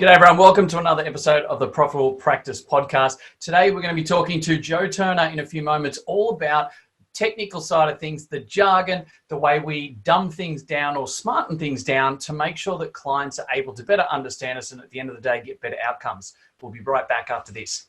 G'day everyone, welcome to another episode of the Profitable Practice Podcast. Today we're going to be talking to Joe Turner in a few moments all about technical side of things, the jargon, the way we dumb things down or smarten things down to make sure that clients are able to better understand us and at the end of the day get better outcomes. We'll be right back after this.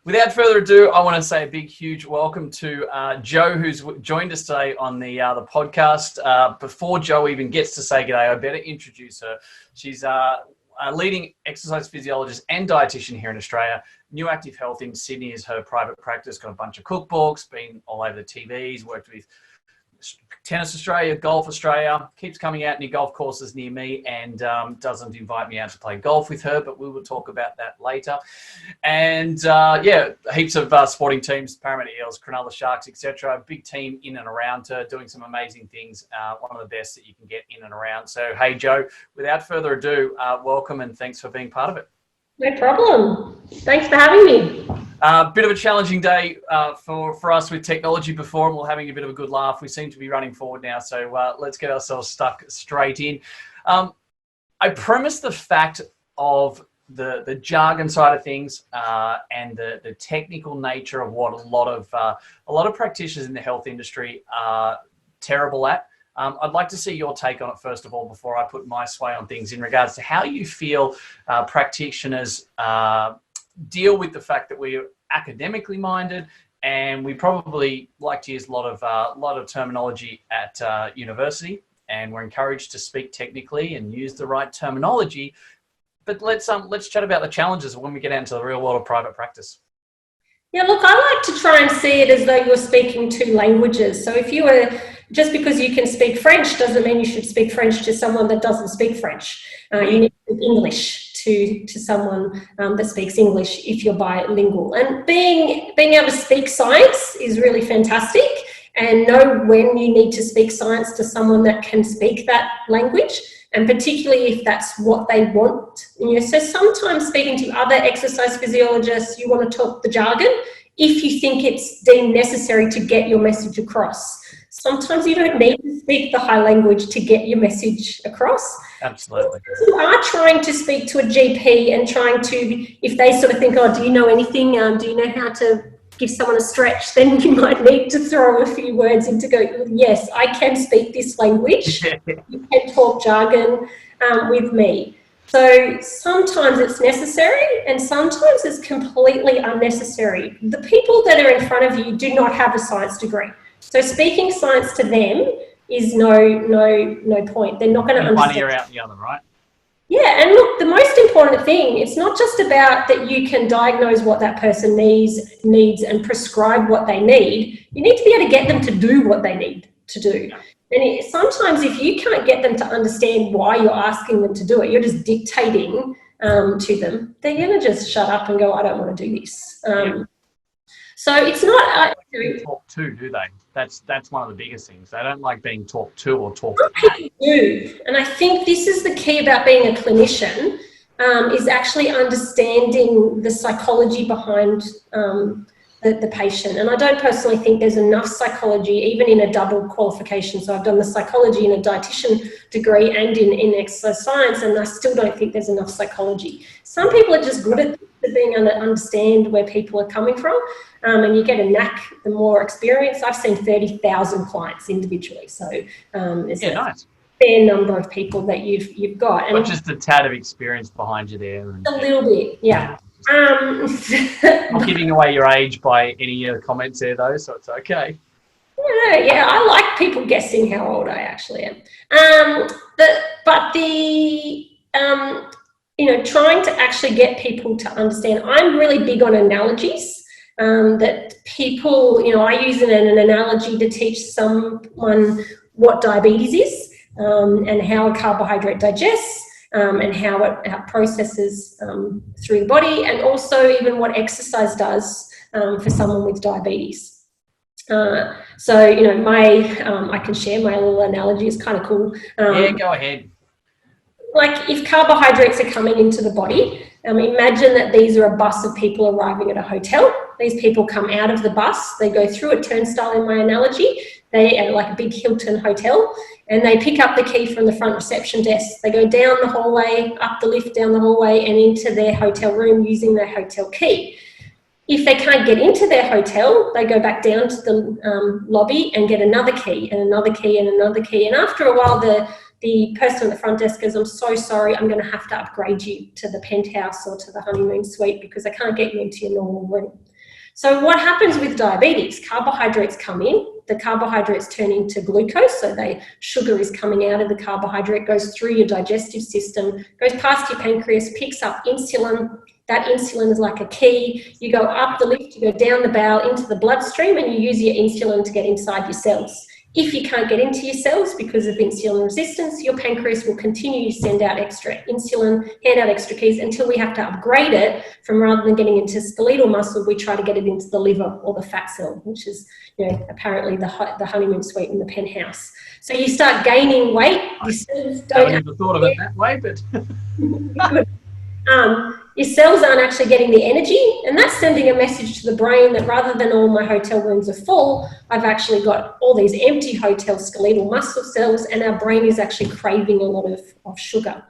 Without further ado, I want to say a big, huge welcome to Joe, who's joined us today on the podcast. Before Joe even gets to say g'day, I better introduce her. She's a leading exercise physiologist and dietitian here in Australia. New Active Health in Sydney is her private practice, got a bunch of cookbooks, been all over the TVs, worked with Tennis Australia, Golf Australia, keeps coming out near golf courses near me and doesn't invite me out to play golf with her, but we will talk about that later. And heaps of sporting teams, Parramatta Eels, Cronulla Sharks, etc. Big team in and around her, doing some amazing things. One of the best that you can get in and around. So, hey, Joe, without further ado, welcome and thanks for being part of it. No problem. Thanks for having me. Bit of a challenging day for us with technology before, and we're having a bit of a good laugh. We seem to be running forward now, so let's get ourselves stuck straight in. I premise the fact of the jargon side of things and the technical nature of what a lot of practitioners in the health industry are terrible at. I'd like to see your take on it first of all before I put my sway on things in regards to how you feel practitioners deal with the fact that we're academically minded and we probably like to use a lot of terminology at university, and we're encouraged to speak technically and use the right terminology. But let's chat about the challenges when we get out into the real world of private practice. Yeah, look, I like to try and see it as though you're speaking two languages. So if you were, just because you can speak French doesn't mean you should speak French to someone that doesn't speak French. You need to speak English to someone that speaks English if you're bilingual. And being able to speak science is really fantastic, and know when you need to speak science to someone that can speak that language, and particularly if that's what they want. So sometimes speaking to other exercise physiologists, you want to talk the jargon if you think it's deemed necessary to get your message across. Sometimes you don't need to speak the high language to get your message across. Absolutely. If you are trying to speak to a GP and trying to, if they sort of think, oh, do you know anything? Do you know how to give someone a stretch? Then you might need to throw a few words in to go, yes, I can speak this language. You can talk jargon with me. So sometimes it's necessary and sometimes it's completely unnecessary. The people that are in front of you do not have a science degree. So speaking science to them is no point. They're not going to understand. One ear out the other, right? Yeah, and look, the most important thing, it's not just about that you can diagnose what that person needs and prescribe what they need. You need to be able to get them to do what they need to do. And sometimes if you can't get them to understand why you're asking them to do it, you're just dictating to them, they're going to just shut up and go, I don't want to do this. So it's not... talk to, do they? That's one of the biggest things. They don't like being talked to or talked at. People do. And I think this is the key about being a clinician, is actually understanding the psychology behind the patient. And I don't personally think there's enough psychology, even in a double qualification. So I've done the psychology in a dietitian degree and in exercise science, and I still don't think there's enough psychology. Some people are just good at being able to understand where people are coming from, and you get a knack the more experience. I've seen 30,000 clients individually, so it's nice. Fair number of people that you've got. And just a tad of experience behind you there. A little bit, yeah. Not giving away your age by any comments there though, so it's okay. Yeah, I like people guessing how old I actually am. Trying to actually get people to understand. I'm really big on analogies. That people, I use an analogy to teach someone what diabetes is and how a carbohydrate digests. and how it processes through the body, and also even what exercise does for someone with diabetes. So, you know, I can share my little analogy. It's kind of cool. Yeah, go ahead. Like if carbohydrates are coming into the body, imagine that these are a bus of people arriving at a hotel. These people come out of the bus, they go through a turnstile in my analogy, they are like a big Hilton hotel, and they pick up the key from the front reception desk. They go down the hallway, up the lift, down the hallway, and into their hotel room using their hotel key. If they can't get into their hotel, they go back down to the lobby and get another key and another key and another key. And after a while, the person at the front desk goes, I'm so sorry, I'm going to have to upgrade you to the penthouse or to the honeymoon suite because I can't get you into your normal room. So what happens with diabetes? Carbohydrates come in, the carbohydrates turn into glucose, so sugar is coming out of the carbohydrate, goes through your digestive system, goes past your pancreas, picks up insulin. That insulin is like a key. You go up the lift, you go down the bowel into the bloodstream, and you use your insulin to get inside your cells. If you can't get into your cells because of insulin resistance, your pancreas will continue to send out extra insulin, hand out extra keys until we have to upgrade it from, rather than getting into skeletal muscle, we try to get it into the liver or the fat cell, which is, you know, apparently the honeymoon suite in the penthouse. So you start gaining weight. Your cells don't. I haven't even thought of it that way, but your cells aren't actually getting the energy, and that's sending a message to the brain that rather than all my hotel rooms are full, I've actually got all these empty hotel skeletal muscle cells, and our brain is actually craving a lot of sugar.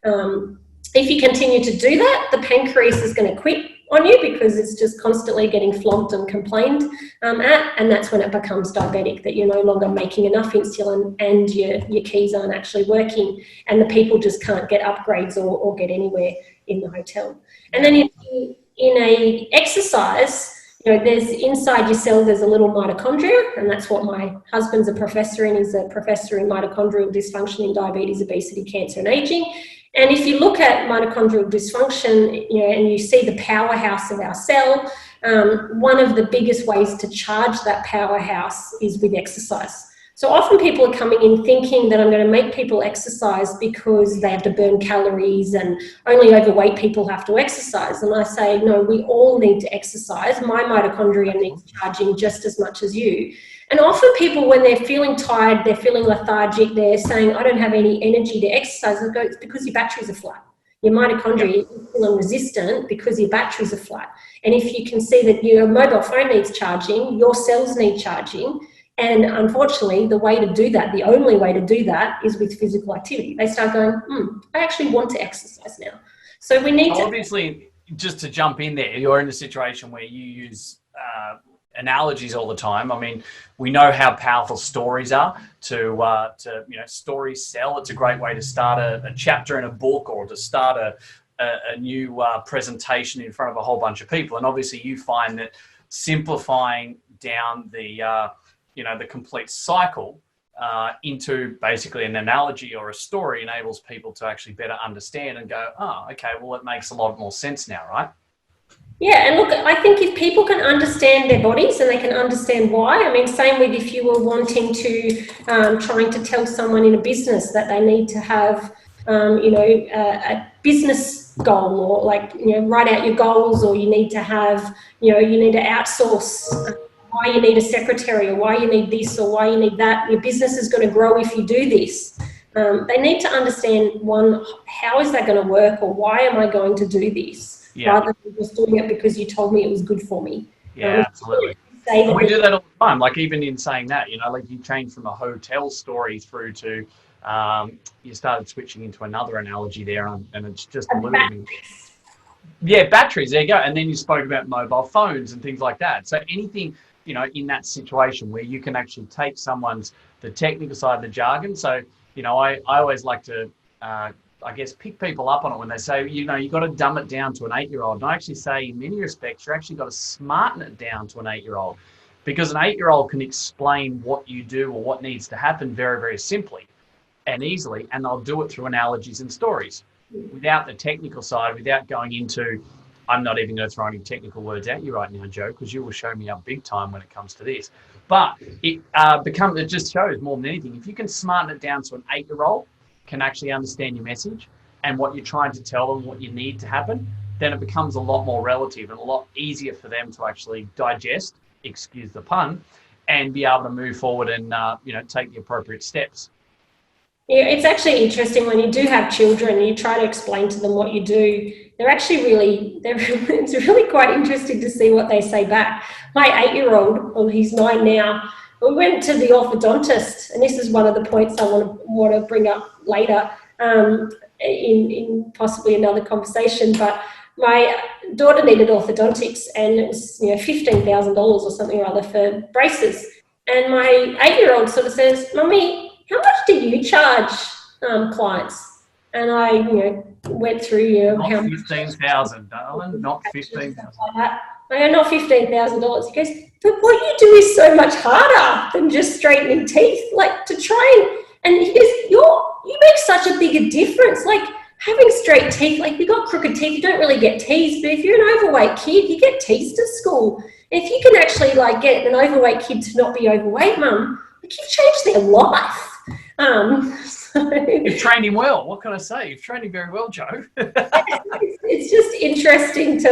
If you continue to do that, the pancreas is going to quit on you because it's just constantly getting flogged and complained at, and that's when it becomes diabetic, that you're no longer making enough insulin and your keys aren't actually working, and the people just can't get upgrades or get anywhere in the hotel. And then in a exercise, you know, there's inside your cell, there's a little mitochondria, and that's what my husband's a professor in. He's a professor in mitochondrial dysfunction in diabetes, obesity, cancer, and aging. And if you look at mitochondrial dysfunction, you know, and you see the powerhouse of our cell, one of the biggest ways to charge that powerhouse is with exercise. So often people are coming in thinking that I'm going to make people exercise because they have to burn calories and only overweight people have to exercise. And I say, no, we all need to exercise. My mitochondria needs charging just as much as you. And often people, when they're feeling tired, they're feeling lethargic, they're saying, I don't have any energy to exercise. I go, it's because your batteries are flat. Your mitochondria is insulin resistant because your batteries are flat. And if you can see that your mobile phone needs charging, your cells need charging. And unfortunately, the way to do that, the only way to do that is with physical activity. They start going, I actually want to exercise now. So we need to... Obviously, just to jump in there, you're in a situation where you use analogies all the time. I mean, we know how powerful stories are to you know, stories sell. It's a great way to start a chapter in a book or to start a new presentation in front of a whole bunch of people. And obviously you find that simplifying down the you know, the complete cycle into basically an analogy or a story enables people to actually better understand and go, oh, okay, well, it makes a lot more sense now, right? Yeah, and look, I think if people can understand their bodies and they can understand why, I mean, same with if you were wanting to, trying to tell someone in a business that they need to have, you know, a business goal, or like, you know, write out your goals, or you need to have, you know, you need to outsource why you need a secretary, or why you need this, or why you need that. Your business is going to grow if you do this. They need to understand, one, how is that going to work, or why am I going to do this, rather than just doing it because you told me it was good for me. Yeah, absolutely. And we do that all the time. Like even in saying that, you know, like you change from a hotel story through to, you started switching into another analogy there, and it's just moving. Yeah, batteries, there you go. And then you spoke about mobile phones and things like that. So anything, you know, in that situation where you can actually take the technical side of the jargon. So, you know, I always like to, I guess, pick people up on it when they say, you know, you've got to dumb it down to an 8-year-old. And I actually say, in many respects, you're actually got to smarten it down to an 8-year-old, because an 8-year-old can explain what you do or what needs to happen very, very simply and easily, and they'll do it through analogies and stories without the technical side, without going into, I'm not even going to throw any technical words at you right now, Joe, because you will show me up big time when it comes to this. But it just shows more than anything, if you can smarten it down so an 8-year-old can actually understand your message, and what you're trying to tell them, what you need to happen, then it becomes a lot more relative and a lot easier for them to actually digest, excuse the pun, and be able to move forward and take the appropriate steps. Yeah, it's actually interesting when you do have children and you try to explain to them what you do. They're actually it's really quite interesting to see what they say back. My 8-year-old, well, he's 9 now, we went to the orthodontist, and this is one of the points I want to bring up later in possibly another conversation. But my daughter needed orthodontics, and it was $15,000 or something or other for braces. And my 8-year-old sort of says, "Mummy, how much do you charge clients?" And I went through not how $15,000, darling, not $15,000. I go, "Not $15,000. He goes, "But what you do is so much harder than just straightening teeth. Like to try and he goes, you make such a bigger difference. Like having straight teeth, like you got crooked teeth, you don't really get teased. But if you're an overweight kid, you get teased at school. If you can actually like get an overweight kid to not be overweight, Mum, like you've changed their life." You've trained him well. What can I say? You've trained him very well, Joe. It's just interesting to,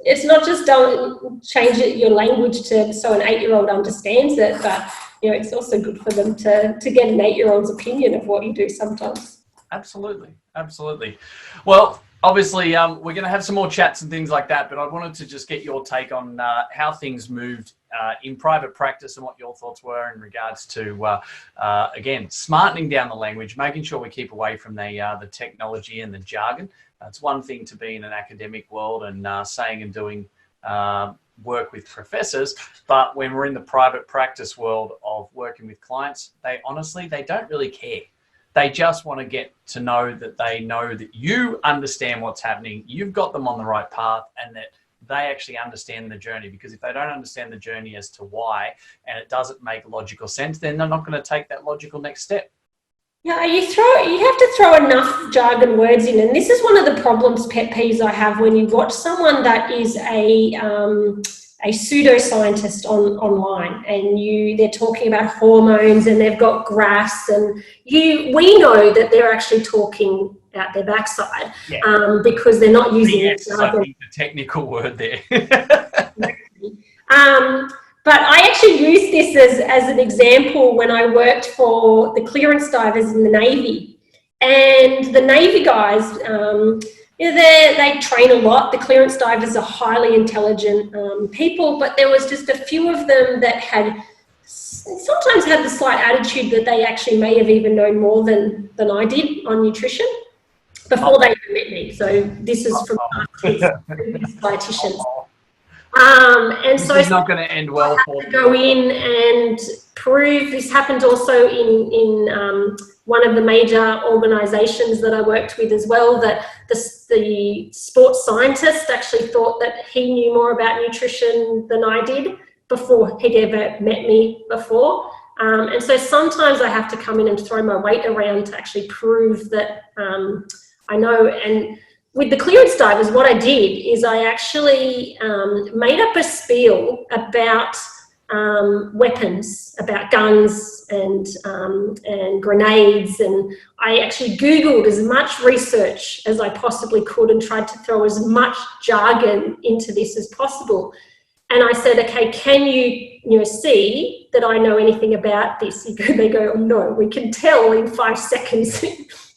it's not just don't change your language so an 8-year-old understands it, but, it's also good for them to get an 8-year-old's opinion of what you do sometimes. Absolutely. Absolutely. Well, obviously, we're going to have some more chats and things like that, but I wanted to just get your take on how things moved in private practice and what your thoughts were in regards to, again, smartening down the language, making sure we keep away from the technology and the jargon. It's one thing to be in an academic world and saying and doing work with professors, but when we're in the private practice world of working with clients, they don't really care. They just want to get to know that you understand what's happening, you've got them on the right path, and that they actually understand the journey. Because if they don't understand the journey as to why, and it doesn't make logical sense, then they're not going to take that logical next step. Yeah, you have to throw enough jargon words in, and this is one of the pet peeves I have when you watch someone that is a pseudoscientist online, and they're talking about hormones and they've got graphs, and we know that they're actually talking out their backside, because they're not using the technical word there. But I actually used this as an example when I worked for the clearance divers in the Navy. And the Navy guys, they train a lot. The clearance divers are highly intelligent people, but there was just a few of them that sometimes had the slight attitude that they actually may have even known more than I did on nutrition before they even met me. So this is from previous dietitians. And so it's not going to end well for them. Go in and prove. This happened also in one of the major organisations that I worked with as well, that the sports scientist actually thought that he knew more about nutrition than I did before he'd ever met me before. And so sometimes I have to come in and throw my weight around to actually prove that I know. And with the clearance divers, what I did is I actually made up a spiel about weapons, about guns and grenades, and I actually Googled as much research as I possibly could and tried to throw as much jargon into this as possible. And I said, "Okay, can you see that I know anything about this?" They go, "Oh, no, we can tell in 5 seconds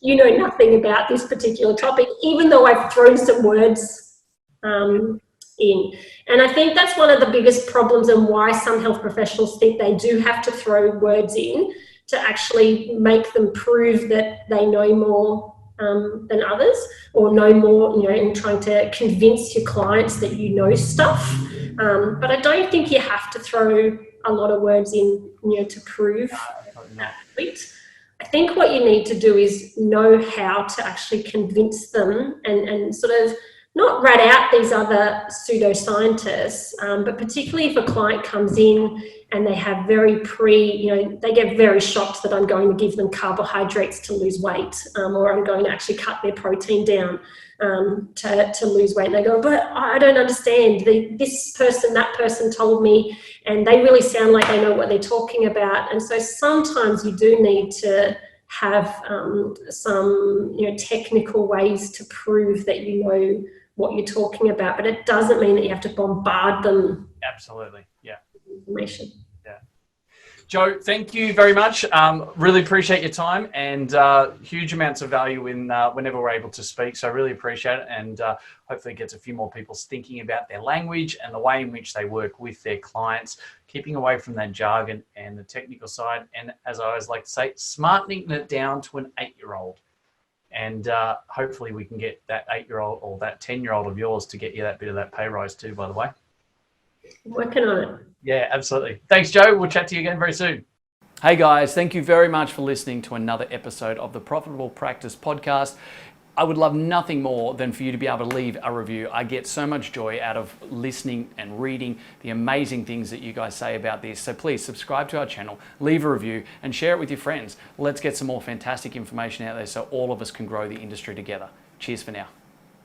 you know nothing about this particular topic," even though I've thrown some words in. And I think that's one of the biggest problems, and why some health professionals think they do have to throw words in to actually make them prove that they know more than others, or know more, in trying to convince your clients that you know stuff. But I don't think you have to throw a lot of words in, to prove that point. I think what you need to do is know how to actually convince them and sort of not rat out these other pseudoscientists, but particularly if a client comes in and they have they get very shocked that I'm going to give them carbohydrates to lose weight, or I'm going to actually cut their protein down to lose weight. And they go, "But I don't understand. This person, that person told me," and they really sound like they know what they're talking about. And so sometimes you do need to have some technical ways to prove that you know what you're talking about, but it doesn't mean that you have to bombard them. Absolutely, yeah. Information. Yeah. Joe, thank you very much. Really appreciate your time, and huge amounts of value in whenever we're able to speak. So I really appreciate it, and hopefully it gets a few more people thinking about their language and the way in which they work with their clients, keeping away from that jargon and the technical side. And as I always like to say, smartening it down to an 8-year-old. And hopefully we can get that 8-year-old or that 10-year-old of yours to get you that bit of that pay rise too, by the way. I'm working on it. Yeah, absolutely. Thanks, Joe. We'll chat to you again very soon. Hey guys, thank you very much for listening to another episode of the Profitable Practice Podcast. I would love nothing more than for you to be able to leave a review. I get so much joy out of listening and reading the amazing things that you guys say about this. So please subscribe to our channel, leave a review, and share it with your friends. Let's get some more fantastic information out there so all of us can grow the industry together. Cheers for now.